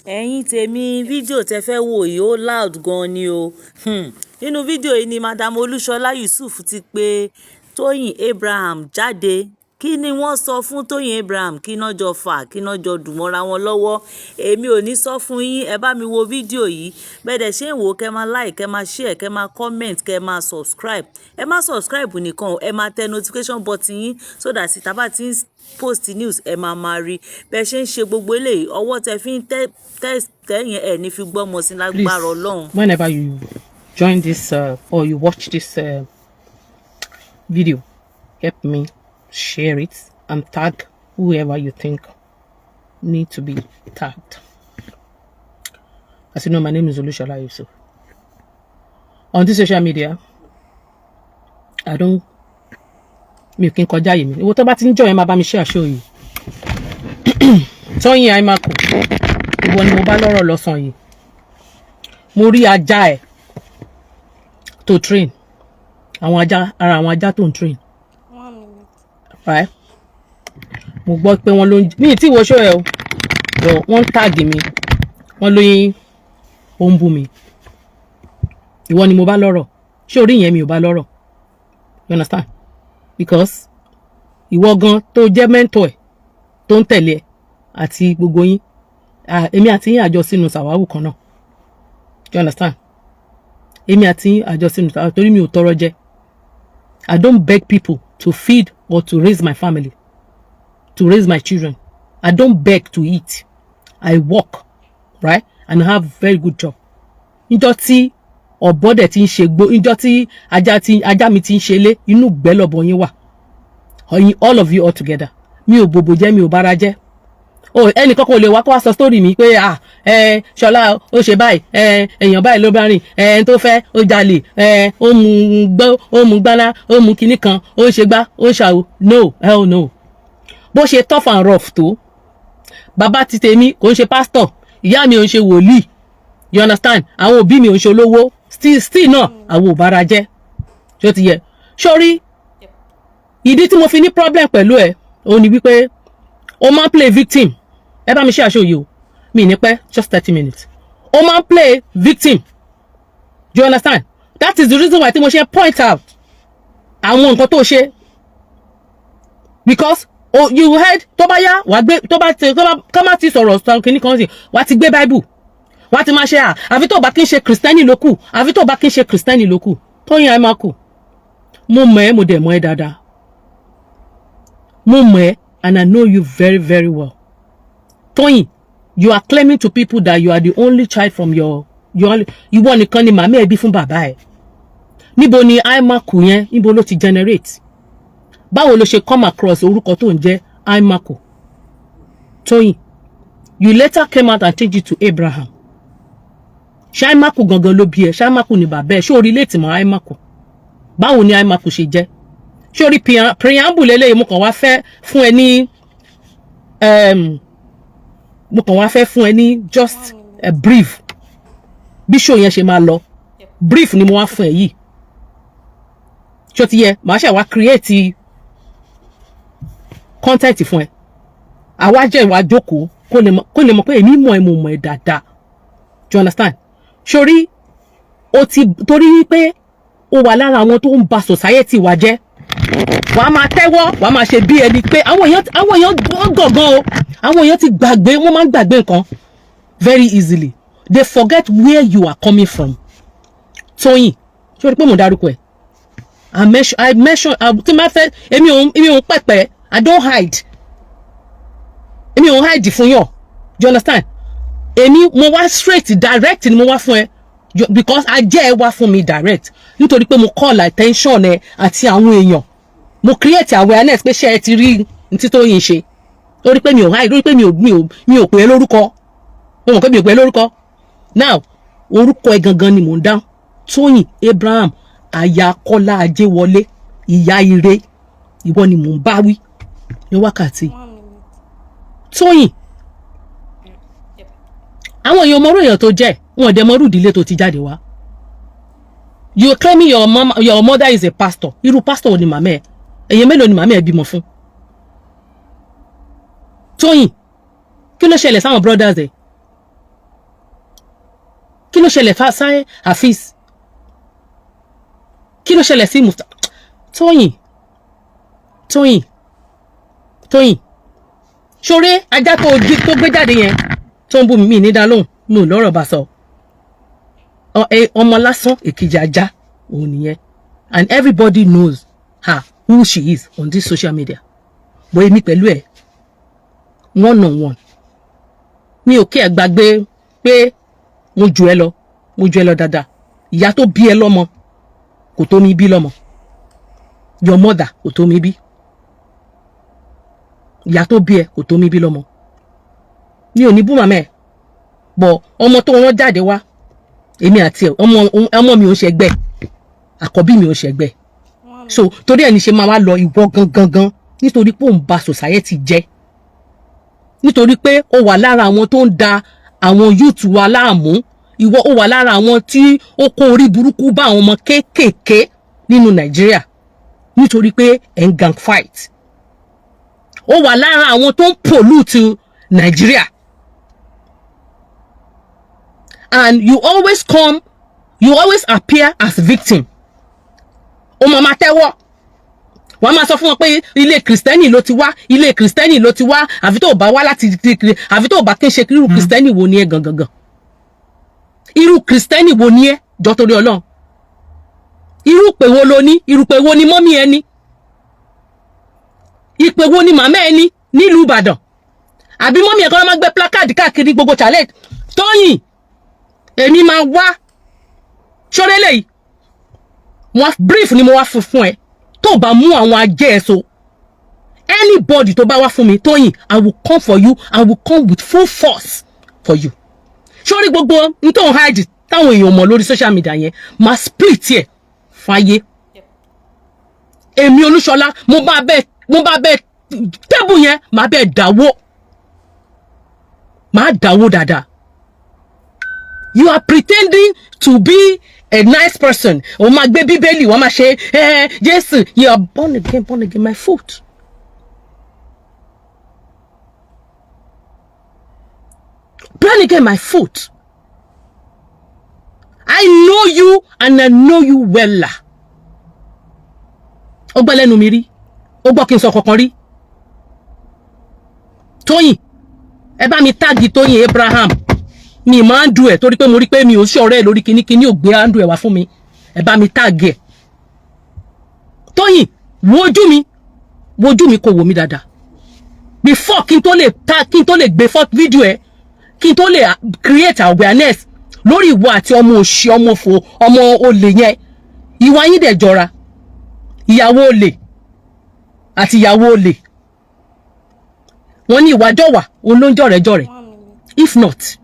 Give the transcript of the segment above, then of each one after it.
ẹ̀yin tèmi fídíò tẹ fẹ́ wò yìí ó loud gan ni o. Nínú fídíò yìí ni madam olúṣọlá yusuf ti pe tóyìn abraham jáde. Kí ni wọ́n sọ fún tóyìn abraham? Kí náà jọ fà, kí náà jọ dùn mọ́ra wọn lọ́wọ́? Èmi ò ní sọ fún yín, ẹ bá mi wo fídíò yìí. Bẹ́ẹ̀ ṣe ń wò, kẹ́ máa like, kẹ́ máa share, kẹ́ máa comment, kẹ́ máa subscribe. Ẹ má subscribe nìkan, ẹ máa tẹ notification button yín so that tá bá ti ń post news ẹ máa rí. Bẹ́ẹ̀ ṣe ń ṣe gbogbo eléyìí, ọwọ́ tẹ fi ń tẹ̀yìn ẹ̀ ní fi gbọ́mọ sí lágbára Ọlọ́run. Whenever you join this or you watch this video, help me share it and tag whoever you think need to be tagged. As you know, my name is Olushola Yusuf. On this social media, mi ò kí n kọjá yìí mi. Ìwọ tó bá ti ń jọ ẹ máa bá mi share show yìí. Tóyìn Àìmákù, ìwọ ni mo bá lọ́rọ̀ lọ́sàn yìí. Mo rí ajá ẹ̀ tó train. Ara àwọn ajá tó ń train. 1 minute. Right? Mo gbọ́ pé wọ́n ló ń mi tí wo show ẹ o. Wọ́n tag mi. Wọ́n lóyún ó ń bú mi. Ìwọ ni mo bá lọ́rọ̀. Ṣé orí yẹn mi ò bá lọ́rọ̀? You understand? Because ìwọ gan tó jẹ́ mentor ẹ̀ tó ń tẹ̀lé ẹ àti gbogbo yín. Èmi àti yín àjọ sínú sàwáwù kan náà. You understand? Èmi àti yín àjọ sínú sàwáwù torí mi ò tọrọ jẹ. I don't beg people to feed or to raise my family, to raise my children. I don't beg to eat. I work, right? And I have very good job. Níjọ́ tí ọ̀bọ dẹ̀ ti ń ṣe gbó, níjọ́ tí ajá mi ti ń ṣe lé, inú ìgbẹ́ lọ̀bọ yín wà. All of you all together. Mi ò bòbò jẹ́, mi ò bára jẹ́. Ẹnìkan kò lè wá kó wá sọ story mi pé Ṣọlá ó ṣe báyìí, èèyàn báyìí ló bá rìn, tó fẹ́ ó jalè, ó mú gbáná, ó mú kinní kan, ó ṣe gbá, ó ṣàwò. No, hell no. Bó ṣe tough and rough tó, bàbá ti tèmi kò ń ṣe pastor, ìyá mi ò ń ṣe wòlíì. You understand? Àwọn òbí mi ò ń ṣe olówó, still náà àwọn ò bára jẹ́. Ṣó ti yẹ? Sórí ìdí tí mo fi ní problem pẹ̀lú ẹ̀ òun ni wípé ó máa ń play victim. Ẹ bá mi ṣe àṣọ yìí o, mi ní pẹ́ just 30 minutes. Ó máa ń play victim. Do you understand? That is the reason why tí mo ṣe point out àwọn nǹkan tó ṣe. Because you heard tó bá yá wà gbé tó bá ti sọ̀rọ̀ kìíní kan sí wà ti gbé Bible. Wà ti máa ṣe àfi tó bá kí n ṣe Kristẹni lókù, àfi tó bá kí n ṣe Kristẹni lókù. Tóyìn Àìmákù, mo mọ̀ ẹ́, mo dẹ̀ mọ̀ ẹ́ dáadáa. Mo mọ̀ ẹ́ and I know you very, very well. Tóyìn, you are claiming to people that you are the only child from ìwọ nìkan ni màmí ẹ bí fún bàbá ẹ. Níbo ni Àìmákù yẹn, níbo ló ti generate? Báwo ló ṣe come across orúkọ tó ń jẹ́ Àìmákù? Tóyìn, you later came out and changed it to Abraham. Ṣé Àìmákù gangan ló bí ẹ? Ṣé Àìmákù ni bàbá ẹ? Ṣé o relate mọ́ Àìmákù? Báwo ni Àìmákù ṣe jẹ́? Ṣé orí preamble eléyìí mo kàn wá fẹ́ fún ẹ ní just a brief bí show yẹn ṣe máa lọ. Brief ni mo wá fún ẹ yìí. Ṣó ti yẹ, màá ṣe wá create content fún ẹ. Àwa jẹ́ ìwà jókòó kó lè mọ̀ pé èmi mọ̀ ẹ́, mo mọ̀ ẹ́ dáadáa. Do you understand? Sórí torí wípé ó wà lára àwọn tó ń ba society wa jẹ́. Wàá máa tẹ́wọ́, wàá máa ṣe bí ẹni pé àwọn èèyàn gọ̀gán o. Àwọn èèyàn ti gbàgbé, wọ́n máa ń gbàgbé nǹkan very easily. They forget where you are coming from. Tóyìn, ṣé o rí pé mo dárúkọ ẹ̀? I mention tí máa fẹ́ èmi ò ń pẹ̀pẹ̀, I don't hide. Èmi ò ń hide fún yàn. Do you understand? Mo wá straight direct ni mo wá fún ẹ. Because ajẹ́ ẹ wá fún mi direct. Nítorí pé mo call attention ẹ àti àwọn èèyàn. Mo create awareness pé ṣé ẹ ti rí ntí Tóyìn ṣe. Lórí pé mi ò hide, lórí pé mi ò pè é lórúkọ. Mo mọ̀ pé mi ò pè é lórúkọ. Now, orúkọ ẹ gangan ni mò ń dáhùn. Tóyìn Abraham, aya Kọ́lá Ajéwọlé, ìyá ire. Ìwọ ni mò ń bá wí ní wákàtí. 1 minute. Tóyìn, àwọn èèyàn mọ̀rọ̀ èèyàn tó jẹ́, wọn ò dẹ̀ mọ̀rú ìdílé tó ti jáde wá. You claiming your mother is a pastor. Irú pastor ni màmá ẹ. Èèyàn mélòó ni màmá ẹ bímọ fún? Tóyìn, kí ló ṣẹlẹ̀ sáwọn brothers ẹ̀? kí ló ṣẹlẹ̀ Sáyé Hafiz, kí ló ṣẹlẹ̀ sí Mufta Tóyìn ṣoré ajá tó gbé jáde yẹn tó ń bú mi ní dá lóhùn mi ò lọ́rọ̀ bá sọ ọmọ lásán èkejì ajá òun nìyẹn, and everybody knows her who she is on this social media. Bó èmi pẹ̀lú ẹ̀ one on one mi ò kí ẹ gbàgbé pé mo jù ẹ lọ dáadáa. Ìyá tó bí ẹ lọ́mọ kò tó mi bí lọ́mọ, your mother kò tó mi bí, ìyá tó bí ẹ kò tó mi bí lọ́mọ. Mi ò ní bú màmá ẹ bọ̀ ọmọ tó rán jáde wá èmi àti ẹ ọmọ mi ò ṣẹgbẹ́, àkọ́bí mi ò ṣẹgbẹ́. So torí ẹni ṣe máa wá lọ ìwọ gangan nítorí pé òun ba society jẹ́, nítorí pé ó wà lára àwọn tó ń da àwọn youth wa láàmú, ìwọ ó wà lára àwọn tí ó kó orí burúkú bá àwọn ọmọ kéékèèké nínú Nàìjíríà nítorí pé ẹ̀ ń gang fight. Ó wà lára àwọn tó ń pollute Nàìjíríà, and you always appear as victim. Ó máa tẹ́wọ́ wọ́n máa sọ fún wọn pé ilé Kristẹni ló ti wá, àfi tó bá wá láti àfi tó bá kí n ṣe irú Kristẹni wo ni ẹ gangan, irú Kristẹni wo ni ẹ jọ torí Ọlọ́run, irú pè wo lo ní, irú pè wo ni mọ́mí ẹ ní, ìpè wo ni màmá ẹ ní nílùú Ìbàdàn, àbí mọ́mí ẹ kọ́ ló máa gbé placard káàkiri gbogbo challenge. Tóyìn èmi máa wá ṣọ́rẹ́ lẹ́yìn wọ́n brief ni mo wá fún ẹ tó bá mú àwọn ajé ẹ so anybody tó bá wá fún mi Tóyìn I will come for you, I will come with full force for you. Ṣọ́rí gbogbo n tó ń hide táwọn èèyàn mọ̀ lórí social media yẹn máa split ẹ̀ fáyé. Èmi Olúṣọlá mo bá bẹ́ẹ̀ tébù yẹn máa bẹ́ẹ̀ dáwó dáadáa. You are pretending to be a nice person. O máa gbé Bíbélì, wọ́n máa ṣe Jésù, you are born again, my foot. Born again, my foot. I know you and I know you well. Ó gbọ́ lẹ́nu mi rí, ó gbọ́ kí n sọ kankan rí. Tóyìn, ẹ bá mi tag Tóyìn Abraham. Mi máa ń du ẹ̀ torí pé mo rí pé mi ò ṣọ̀rẹ́ lórí kíní ò gbé àndú ẹ̀ wá fún mi. Ẹ bá mi tag ẹ̀. Tóyìn, wojú mi kò wò mí dáadáa. Before kí n tó lè gbé fídíò ẹ̀, kí n tó lè create awareness lórí ìwọ àti ọmọ òṣì, ọmọ òfò, ọmọ olè yẹn. Ìwà yín dẹ̀ jọra. Ìyàwó olè àti ìyàwó olè. Wọ́n ní ìwà jọ̀wà, òun ló ń jọ̀rẹ́. If not,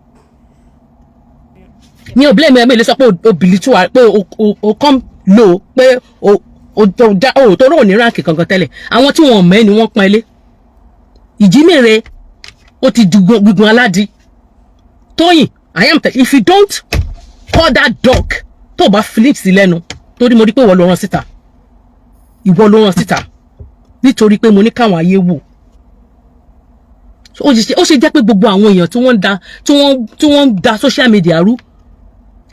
mi ò blame ẹ lè sọ pé o belittle pé o come low pé o tó rò ní ránkì kankan tẹ́lẹ̀. Àwọn tí wọ́n mọ̀ ẹ́ ni wọ́n pọ́n ilé. Ìjímèrè ó ti gbígun aládìí. Tóyìn, if you don't call that dog tó bá flint sí lẹ́nu torí mo rí pé ìwọ ló rán síta nítorí pé mo ní káwọn ayé wò. Ó ṣe jẹ́ pé gbogbo àwọn èèyàn tí wọ́n ń da social media rú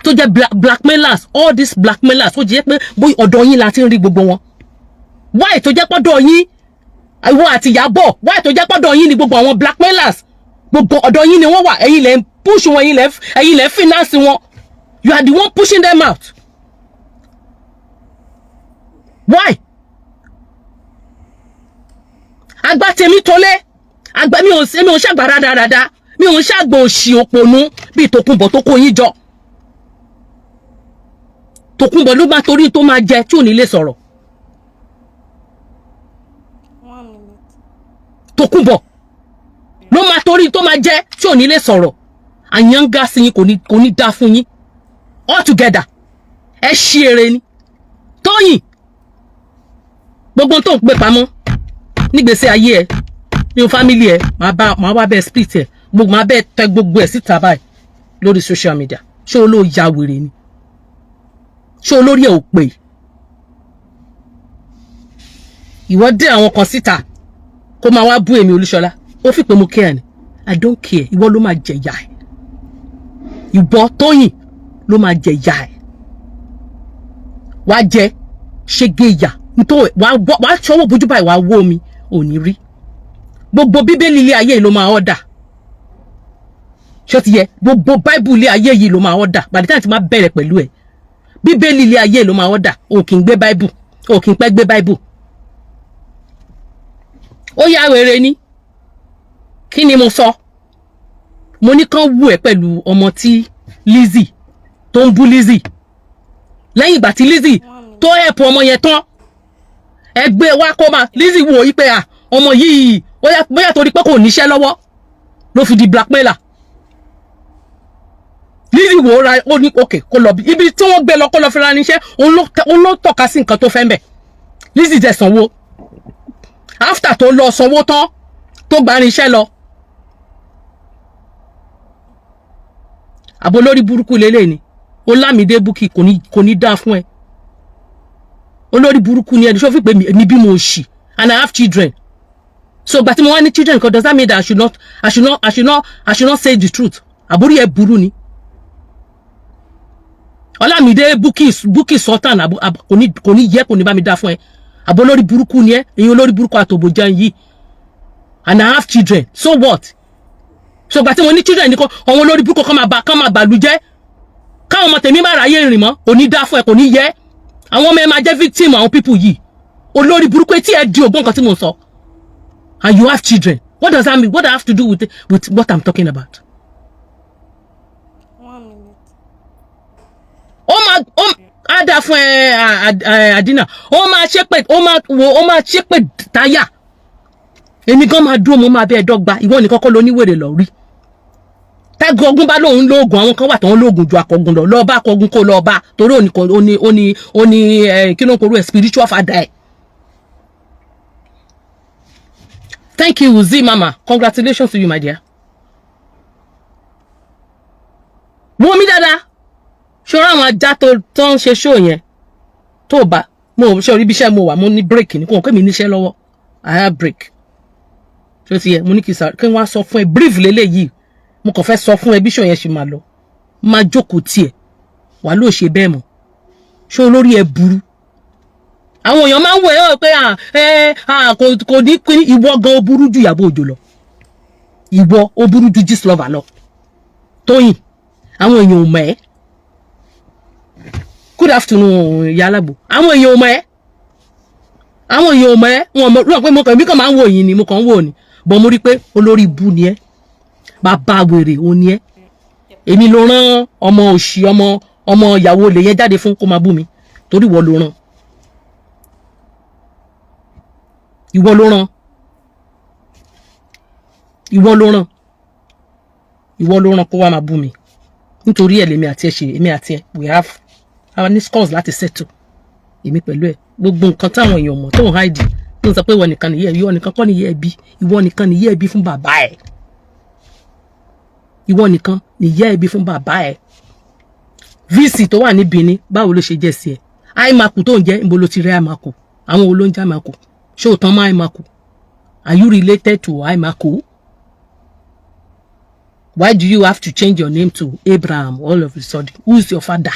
tó jẹ́ blackmailers, all these blackmailers ó jẹ́ pé bóyá ọ̀dọ̀ yín la ti ń rí gbogbo wọn. Why tó jẹ́ pọ́dọ̀ yín ìwọ àti Ìyábọ̀, why tó jẹ́ pọ́dọ̀ yín ni gbogbo àwọn blackmailers gbogbo ọ̀dọ̀ yín ni wọ́n wà, ẹ̀yin lẹ ń push wọn, ẹ̀yin lẹ finance wọn, you are the one pushing them out. Why? Àgbà tèmi tọ́lé, àgbà mi ò ṣàgbà rádaràda, mi ò ṣàgbà òṣì òpònú bíi Tòkunbọ̀ tó kó yín jọ. Tòkunbọ̀ ló máa torí tó máa jẹ tí ò ní lè sọ̀rọ̀. Tòkunbọ̀ ló máa torí tó máa jẹ tí ò ní lè sọ̀rọ̀. Àyàngá sí yín kò ní dá fún yín. All together ẹ ṣí eré ni. Tóyìn, gbogbo tó ń gbé pamọ́ nígbésí ayé ẹ ní family ẹ máa wá bẹ́ẹ̀ split ẹ gbogbo máa bẹ́ẹ̀ tẹ gbogbo ẹ̀ síta báyìí lórí social media. Ṣé o ló ya wèrè ni? Ṣé olórí ẹ̀ ò pè? Ìwọ dé àwọn kan síta kó máa wá bú èmi Olúṣọlá. Ó fi pé mo care ni. I don't care. Ìwọ ló máa jẹ̀yà ẹ̀. Ìwọ Tóyìn ló máa jẹ ìyá ẹ̀. Wàá jẹ ṣege ìyà nítorí wàá ṣọwọ́ bójú báyìí wàá wó omi ò ní rí. Gbogbo bíbélì ilé ayé yìí ló máa ọ̀dà. Ṣó ti yẹ gbogbo báìbù ilé ayé yìí ló máa ọ̀dà. By the time tí máa bẹ̀rẹ̀ pẹ̀lú ẹ̀. Bíbélì ilé ayé ló máa ọ̀dà. O kì í gbé báìbù. O kì í pẹ́ gbé báìbù. Ó yá wèrè ni. Kí ni mo sọ? Mo ní kán wù ẹ́ pẹ̀lú ọmọ tí Lizzy tó ń bú Lizzy. Lẹ́yìn ìgbà tí Lizzy tó help ọmọ yẹn tán. Ẹgbẹ́ wa kó máa Lizzy wò yí pé ọmọ yìí bóyá torí pé kò níṣẹ́ lọ́wọ́ ló fi di blackmailer. Lizzy wò ra ó ní okay kó lọ ibi tí wọ́n gbé lọ kó lọ fi ra níṣẹ́ òun ló tọ́ka sí nǹkan tó fẹ́ mbẹ̀. Lizzy dẹ̀ sanwó. After tó lọ sanwó tán tó gba níṣẹ́ lọ. Àbò lórí burúkú lélẹ̀ ni. Olamide Bukky kò ní dá fún ẹ. Olórí burúkú ni ẹni ṣó fi pé mi bí mo ṣì and I have children. So but mo wá ní children does that mean that I should not say the truth? Àbórí ẹ burú ni. Olamide Bukky Sultan kò ní yẹ kò ní bá mi dá fún ẹ. Àbò lórí burúkú ni ẹ èyí olórí burúkú àtòbò jẹun yìí and I have children. So what? So but mo ní children ni ko àwọn olórí burúkú kan máa bàlú jẹ́. Káwọn ọmọ tèmi máa ráyè rìn mọ́ kò ní dá fún ẹ kò ní yẹ. Àwọn ọmọ ẹ máa jẹ́ victim àwọn people yìí. Olórí burúkú etí ẹ di ògbọ́n nǹkan tí mo sọ. And you have children. What does that mean? What do I have to do with what I'm talking about? 1 minute. Ada fún Adina. Ó máa ṣépè táyà. Èmi gan máa dúró mo máa bẹ dọ́gba. Ìwọ nìkan kọ́ ló ní wèrè lọ rí. Tágo ogun bá lóhun lóògùn àwọn kan wà tó ń lóògùn ju akọgun lọ bá akọgun kó lọ bá torí ó ní kí ló ń korú ẹ spiritual father ẹ. Thank you Uzi mama, congratulations to you my dear. Wo mi dáadáa ṣọ́ra àwọn ajá tó ń ṣe show yẹn tó bá mo ṣe orí bí iṣẹ́ mo wà mo ní break ní kò pé mi níṣẹ́ lọ́wọ́ I have break. Ṣó ti yẹ mo ní kí wọ́n á sọ fún ẹ brief lélẹ́yìí. Mo kàn fẹ́ sọ fún ẹ bí show yẹn ṣe máa lọ. Máa jókòó tiẹ̀. Wà ló ṣe bẹ́ẹ̀ mọ́. Ṣé olórí ẹ burú? Àwọn èèyàn máa ń wò ẹ́ pé kò ní pín ìwọ gan ó burú ju Ìyábọ̀ Òjó lọ. Ìwọ ó burú ju Gistlover lọ. Tóyìn, àwọn èèyàn ò mọ̀ ẹ́. Good afternoon, Ìyá Alágbo. Àwọn èèyàn ò mọ̀ ẹ́. Àwọn èèyàn ò mọ̀ ẹ́. Wọ́n mọ̀ pé mo kàn máa ń wò yín ni, mo kàn ń wò ni. Bọ̀ mo rí pé olórí ibu ni ẹ́. Bàbá wèrè ó ní ẹ́. Èmi ló rán ọmọ òṣì ọmọ ìyàwó lè yẹn jáde fún kó máa bú mi torí ìwọ ló rán. Ìwọ ló rán. Ìwọ ló rán. Ìwọ ló rán kó wá máa bú mi. Nítorí ẹ̀ lèmi àti ẹ ṣe èmi àti ẹ we have our scores láti settle. Èmi pẹ̀lú ẹ gbogbo nǹkan táwọn èèyàn mọ̀ tó ń hide tó ń sọ pé ìwọ nìkan nìyẹ ìwọ nìkan kọ́ nìyẹ ẹbí ìwọ nìkan nìyẹ ẹbí fún bàbá ẹ. Ìwọ nìkan nìyẹ ẹbí fún bàbá ẹ. VC tó wà ní Benin báwo ló ṣe jẹ́ sí ẹ? Àìmàkù tó ń jẹ́ níbo ló ti rí àìmàkù? Àwọn olóúnjẹ àìmàkù. Ṣé o tán mọ́ àìmàkù? Are you related to àìmàkù? Why do you have to change your name to Abraham all of a sudden? Who is your father?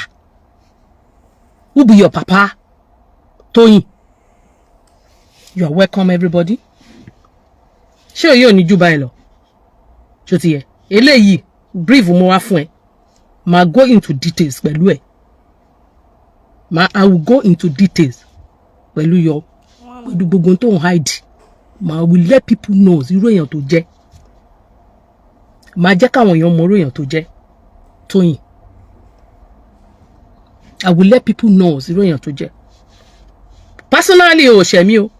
Who be your papa? Tóyìn. You are welcome everybody. Ṣé o yóò ní jù báyìí lọ? Ṣó ti yẹ? Eléyìí brief mo wá fún ẹ. Ma go into details pẹ̀lú ẹ. I will go into details pẹ̀lú your gbogbo tó ń hide. I will let people know irú èèyàn tó jẹ́. Máa jẹ́ káwọn èèyàn mọ irú èèyàn tó jẹ́. Tóyìn. I will let people know irú èèyàn tó jẹ́. Personally o ṣẹ̀ mí o.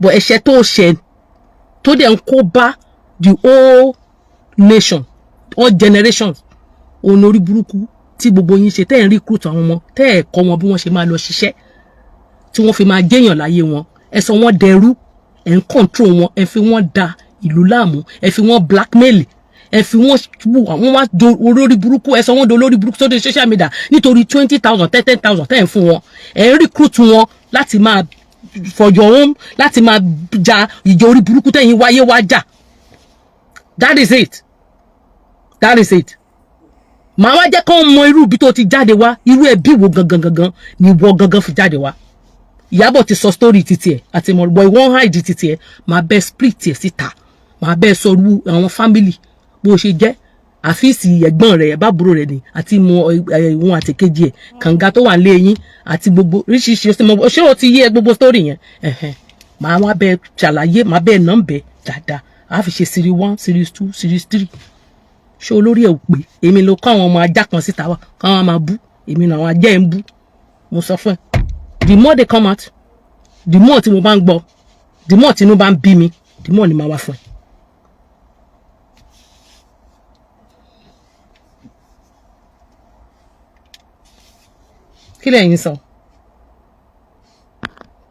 But ẹ̀ṣẹ̀ tó ṣẹ̀ tó dẹ̀ ń kó bá the whole nation, all generations. Onori burúkú tí gbogbo yín ṣe tẹ́ ẹ̀ ń recruit àwọn ọmọ tẹ́ ẹ̀ kọ́ wọn bí wọ́n ṣe máa lọ ṣiṣẹ́ tí wọ́n fi máa jẹ́yàn láyé wọn ẹ sọ wọ́n dẹrú ẹ̀ ń control wọn ẹ fi wọ́n da ìlú láàmú ẹ fi wọ́n blackmail ẹ fi wọ́n wọ́n wá do olórí burúkú ẹ sọ wọ́n do olórí burúkú sórí social media nítorí 20,000 10,000 tẹ́ ẹ̀ ń fún wọn ẹ̀ ń recruit wọn láti máa for your own láti máa ja ìjà orí burúkú tẹ́yìn wáyé wá jà. That is it. màá wá jẹ́ kó mọ irú ibi tó ti jáde wá, irú ẹbí wo gangan ni wọ́ gangan fi jáde wá. Ìyábọ̀ ti sọ story títí ẹ̀ àti mọ̀ boy wọ́n hide títí ẹ̀, màá bẹ́ split ẹ̀ síta, màá bẹ́ sọ irú àwọn family bó ṣe jẹ́. Àfíìsì ẹ̀gbọ́n rẹ̀ bábúrò rẹ̀ ni àti mọ ìwọ̀n àti kejì ẹ̀ kànga tó wà nílé yín àti gbogbo oríṣiríṣi ṣé o ti yé gbogbo story yẹn. Màá wá bẹ́ ṣàlàyé, màá bẹ́ nọ́mbẹ̀ dáadáa. A fi ṣe series 1, series 2, series 3. Ṣé olórí ẹ̀ ò pé èmi ló kọ́ àwọn ọmọ ajá kan síta wá káwọn máa bú èmi náà àwọn ajá ẹ̀ ń bú. Mo sọ fún ẹ, the more they come out, the more tí mo bá ń gbọ́, the more tí inú bá ń bí mi, the more ni màá wá fún ẹ. Kí lẹ̀yin sọ?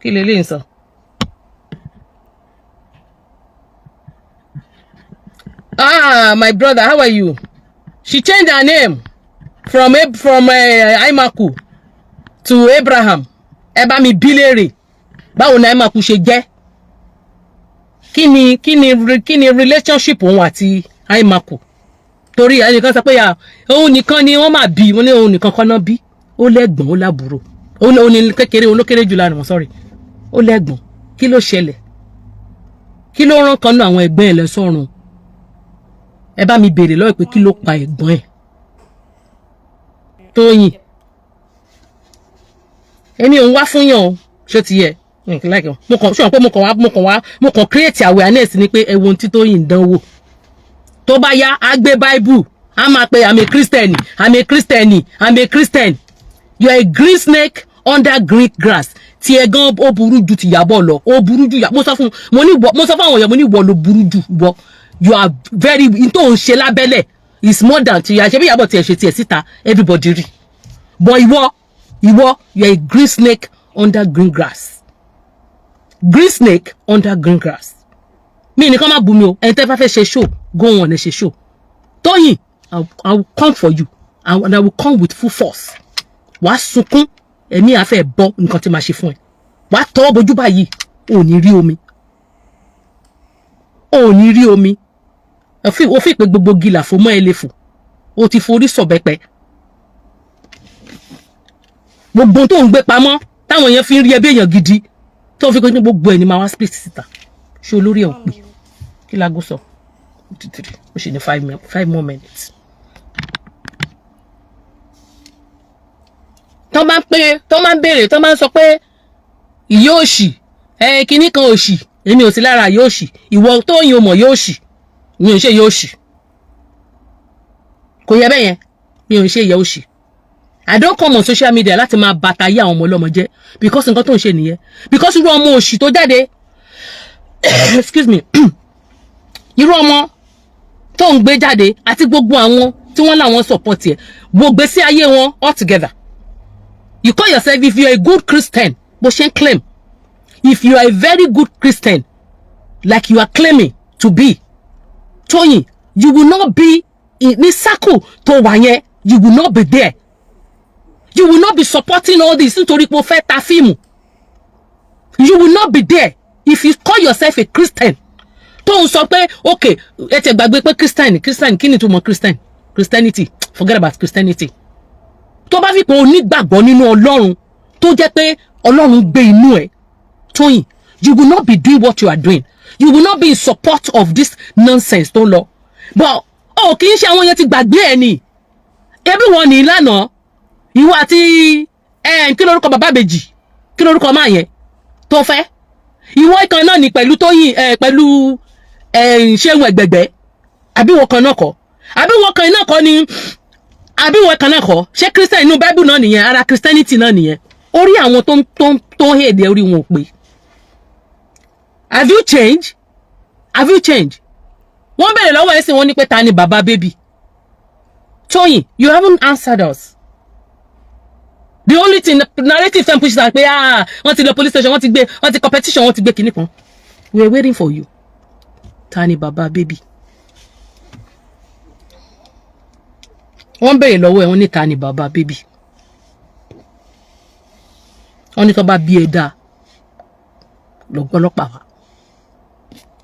Kí lẹ̀yin sọ? My brother, how are you? She changed her name from Aimaku to Abraham. Ẹ bá mi bi léèrè. Báwo ni Aimaku ṣe jẹ́? Kí ni relationship òun àti Aimaku? Torí ẹnìkan sọ pé òun nìkan ni wọ́n máa bí, wọ́n ní òun nìkan kan náà bí. Ó lẹ́gbọ̀n, ó lábúrò. Ó ní kékeré, ó ló kéré jù láàrin wọn, sorry. Ó lẹ́gbọ̀n. Kí ló ṣẹlẹ̀? Kí ló rán kan náà àwọn ẹgbẹ́ ẹ̀ lọ sọ́run? Ẹ bá mi béèrè lọ́wọ́ pé kí ló pa ẹ̀gbọ́n ẹ̀? Tóyìn. Èmi ò ń wá fún yàn o, ṣé ti yẹ? Like mo kàn create awareness ni pé ẹ wo ohun tí Tóyìn dánwò. Tó bá yá, á gbé Bible, á máa pe I'm a Christian, I'm a Christian, I'm a Christian. You are a green snake under green grass. Tí ẹ gan ó burú ju ti Ìyábọ̀ lọ. Ó burú ju mo sọ fún àwọn èèyàn mo ní ìwọ ló burú ju wọ. You are very into ṣe lábẹ́lẹ̀ is more than ti ṣe bí Ìyábọ̀ ti ẹ ṣe ti ẹ síta everybody rí. But ìwọ you are a green snake under green grass. Green snake under green grass. Mi nìkan má bú mi o. Ẹni tẹ́ bá fẹ́ ṣe show, go on ẹ ṣe show. Tóyìn, I will come for you and I will come with full force. Wàá sunkún, èmi á fẹ́ bọ́ nǹkan tí màá ṣe fún ẹ. Wàá tọwọ́ bojú báyìí, ò ní rí omi. Ò ní rí omi. Ó fi pé gbogbo gìlà fò mọ́ ẹ lè fò. Ó ti forí sọ̀bẹ́pẹ́. Gbogbo tó ń gbé pamọ́, táwọn èèyàn fi ń rí ẹbí èèyàn gidi, tó fi pé gbogbo ẹ̀ ni máa wá split síta. Ṣé olórí ẹ̀ ò pé? Kí lágó sọ? Ó ṣe ní 5 more minutes. Tọ́ máa ń béèrè, tọ́ máa ń sọ pé ìyá òṣì, kinní kan òṣì, èmi ò sí lára ìyá òṣì, ìwọ Tóyìn o mọ̀ ìyá òṣì, mi ò ṣe ìyá òṣì. Kò yẹ bẹ́yẹn, mi ò ṣe ìyá òṣì. I don't come on social media láti máa bàtà yé àwọn ọmọ ọlọ́mọ jẹ́ because nǹkan tó ń ṣe nìyẹn. Because irú ọmọ òṣì tó jáde, excuse me, irú ọmọ tó ń gbé jáde àti gbogbo àwọn tí wọ́n láwọn support ẹ̀, gbogbo sí ayé wọn all together. You call yourself, if you are a good Christian, bó ṣe ń claim. If you are a very good Christian, like you are claiming to be, Tóyìn, you will not be in this circle tó wà yẹn, you will not be there. You will not be supporting all this nítorí pé o fẹ́ ta fíìmù. You will not be there if you call yourself a Christian. Tó ń sọ pé, okay, ẹ ti gbàgbé pé Christian, kí ni ìtumọ̀ Christian? Christianity, forget about Christianity. Tó bá fi pé o nígbàgbọ́ nínú Ọlọ́run, tó jẹ́ pé Ọlọ́run gbé inú ẹ̀, Tóyìn, you will not be doing what you are doing. You will not be in support of this nonsense tó ń lọ. But, kì í ṣe àwọn yẹn ti gbàgbé ẹ̀ ni. Ẹbí wọn ní lánàá, ìwọ àti kí lórúkọ bàbá bèjì, kí lórúkọ máa yẹn tó fẹ́. Ìwọ ìkan náà ni pẹ̀lú Tóyìn, pẹ̀lú Ṣéun Ẹ̀gbẹ̀gbẹ́. Àbí wọn kan náà kọ́. Àbí wọn kan náà kọ́ ni, àbí wọn kan náà kọ́. Ṣé Christian inú Bible náà nìyẹn, ara Christianity náà nìyẹn. Orí àwọn tó hèdè orí wọn ò pé. Have you changed? Have you changed? Wọ́n bẹ̀rẹ̀ lọ́wọ́ ẹ̀sìn wọn ní pé ta ni bàbá baby. Tóyìn, you haven't answered us. The only thing, narrative time push that pé wọ́n ti lọ police station, wọ́n ti competition, wọ́n ti gbé kinní kan. We are waiting for you. Ta ni bàbá baby. Wọ́n bẹ̀rẹ̀ lọ́wọ́ ẹ̀ wọ́n ní ta ni bàbá baby. Wọ́n ní tó bá bí ẹ dáa lọ́gbọ́lọ́pàá wa.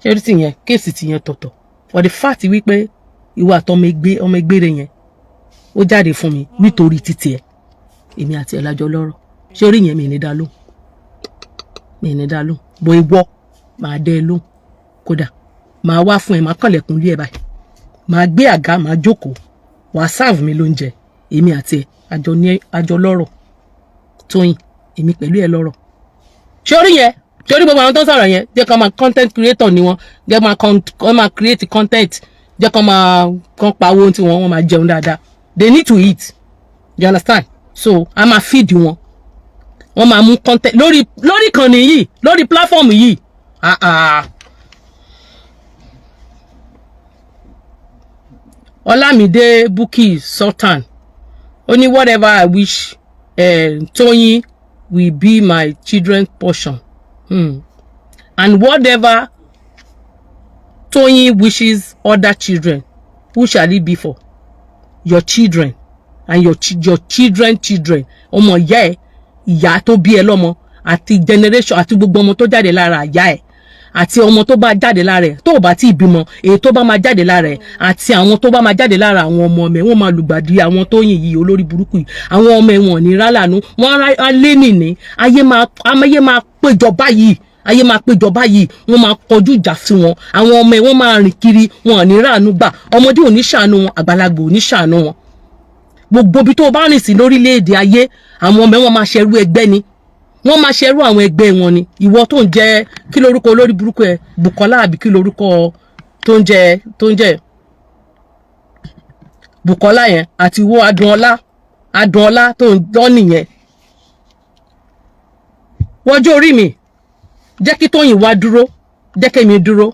Ṣé rí tìyẹn kéèsì tìyẹn tọ̀tọ̀. For the fact wípé ìwà àtọmọ ẹgbẹ́ rẹ̀ yẹn ó jáde fún mi nítorí títí ẹ èmi àti ẹ lájọ lọ́rọ̀ ṣé orí yẹn mi ní dá lóhùn bó ìwọ máa dẹ lóhùn kódà máa wá fún ẹ máa kànlẹ̀kùn lé ẹ báyìí máa gbé àga máa jókòó wàá sáàfù mi lóúnjẹ èmi àti ẹ àjọ lọ́rọ̀ Tóyìn èmi pẹ̀lú ẹ lọ́rọ̀ ṣé orí yẹn ṣé orí gbogbo àwọn tó ń sọ̀rọ̀ yẹn jẹ́ kó máa content creator ni wọ́n jẹ́ kó máa create content jẹ́ kó máa kán pa owó tí wọ́n máa jẹun dáadáa they need to eat you understand so a máa feed wọn wọ́n máa mú content lórí ìkànnì yìí lórí platform yìí Olamide Bukky Sultan only whatever I wish Toyin will be my children's portion and whatever Toyin wishes other children who shall it be for your children and your children ọmọ ìyá tó bí ẹ lọ́mọ àti generation àti gbogbo ọmọ tó jáde lára ìyá ẹ àti ọmọ tó bá jáde lára ẹ tó bá ti bímọ èyí tó bá máa jáde lára ẹ àti àwọn tó bá máa jáde lára àwọn ọmọ ọmọ ẹ wọ́n máa lùgbàdì àwọn Tóyìn yìí olórí burúkú yìí àwọn ọmọ ẹ wọn ní rálànú wọ́n á lé nìní ayé máa péjọ báyìí wọ́n máa kọjú ìjà sí wọn àwọn ọmọ ẹ wọ́n máa rìn kiri wọn ò ní ráàánú gbà ọmọdé ò ní ṣàánú wọn àgbàlagbà ò ní ṣàánú wọn gbogbo bí tó bá rìn sí lórílẹ̀-èdè ayé àwọn ọmọ ẹ wọ́n máa ṣerú ẹgbẹ́ ni wọ́n máa ṣerú àwọn ẹgbẹ́ wọn ni ìwọ tó ń jẹ kí lorúkọ olórí burúkú ẹ Bùkọ́lá àbí kí lorúkọ tó ń jẹ Bùkọ́lá yẹn àti ìwọ Adùnọlá tó ń dán nìyẹn wọ́jọ́ orí mi jẹ́ kí Tóyìn wá dúró jẹ́ kí èmi dúró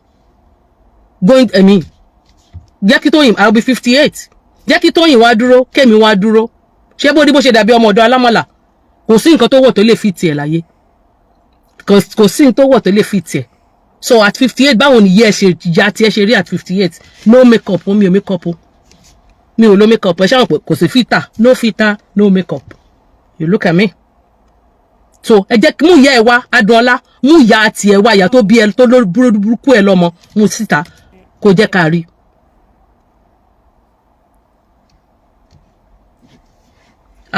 jẹ́ kí Tóyìn I will be 58 jẹ́ kí Tóyìn wá dúró kémi wá dúró ṣé bó ṣe dàbí ọmọ ọ̀dọ̀ alámọ̀là kò sí nǹkan tó wọ̀ tó lè fi tiẹ̀ láyé kò sí nǹkan tó wọ̀ tó lè fi tiẹ̀ so at 58 báwo ni yẹ́ ìyá tiẹ̀ ṣe rí at 58 no make up mi ò make up mi ò lo make up ẹ ṣáà kò sí filter no filter no make up you look at me so ẹ jẹ́ mú ìyá ẹ wá Adùnọlá mú ìyá tiẹ̀ wá ìyá tó bí ẹ tó lórí burúkú ẹ lọ́mọ mú síta kó jẹ́ ká rí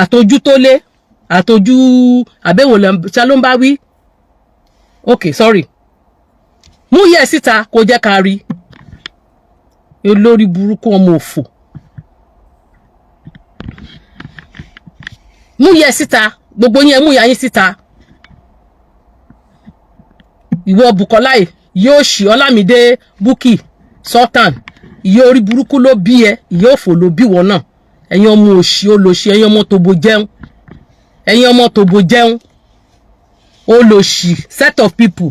àtọjú tó lé àtọjú àbẹ̀wò ṣá ló ń bá wí okay sorry mú yẹ síta kó jẹ́ ká rí olórí burúkú ọmọ òfò mú yẹ síta gbogbo yẹn mú yà yín síta ìwọ Bùkọ́lá yóò ṣì Ọlámídé Bukky Sultan ìyá orí burúkú ló bí ẹ ìyá òfò ló bí wọn náà ẹ̀yin ọmọ òṣì olòṣì ẹ̀yin ọmọ tòbò jẹun olòṣì set of people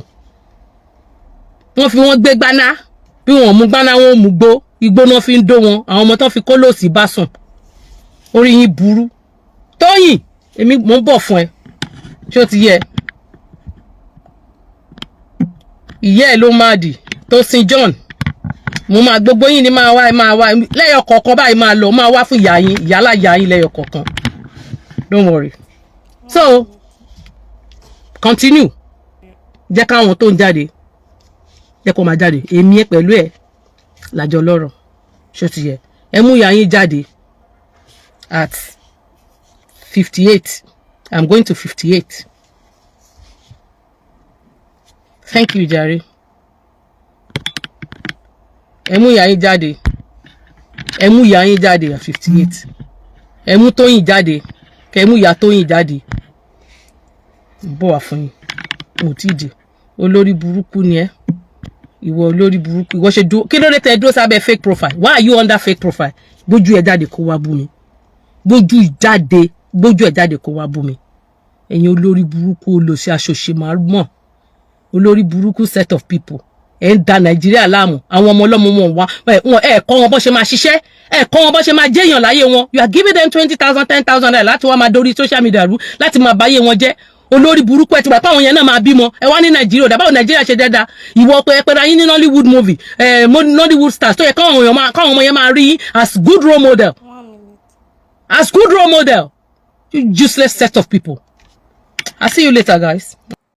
wọ́n fi wọ́n gbé gbaná bí wọ́n mú gbaná wọ́n mú gbó igbó náà fi ń dó wọn àwọn ọmọ tán fi kólòsì bá sùn orí yín burú Tóyìn èmi mo ń bọ̀ fún ẹ ṣé ó ti yẹ ìyá ẹ ló máa dì tó sin John mo máa gbogbo yín ni máa wá lẹ́yọ kọ̀ọ̀kan báyìí máa lọ máa wá fún ìyá yín ìyálà ìyá yín lẹ́yọ kọ̀ọ̀kan don't worry so continue jẹ́ káwọn tó ń jáde jẹ́ kó máa jáde èmi ẹ pẹ̀lú ẹ lájọ lọ́rọ̀ ṣó ti yẹ ẹ mú ìyá yín jáde at 58 I'm going to 58 thank you jare ẹ mú ìyá yín jáde at 58 ẹ mú Tóyìn jáde kẹ mú ìyá Tóyìn jáde bọ̀ wá fún yín mo ti dì olórí burúkú ni ẹ ìwọ olórí burúkú ìwọ ṣe dúró kí ló dé tẹ dúró sábẹ́ fake profile why are you under fake profile gbójú ẹ jáde kó wá bú mi gbójú ẹ jáde kó wá bú mi ẹ̀yin olórí burúkú olóṣì aṣòṣì máa mọ̀ olórí burúkú set of people ẹ ń da Nàìjíríà láàmú àwọn ọmọ ọlọ́mọ wọn ẹ kọ́ wọn bó ṣe máa ṣiṣẹ́ ẹ kọ́ wọn bó ṣe máa jẹ́yàn láyé wọn you are giving them 20,000 10,000 naira láti wá máa dórí social media rú láti máa báyé wọn jẹ́ olórí burúkú ẹ ti gbà pé àwọn yẹn náà máa bímọ ẹ wá ní Nàìjíríà dàbáwò Nàìjíríà ṣe dáadáa ìwọ pẹ̀lú ayín ní Nollywood movie Nollywood stars tó yẹ káwọn ọmọ yẹn máa rí as good role model you useless set of people. I'll see you later guys.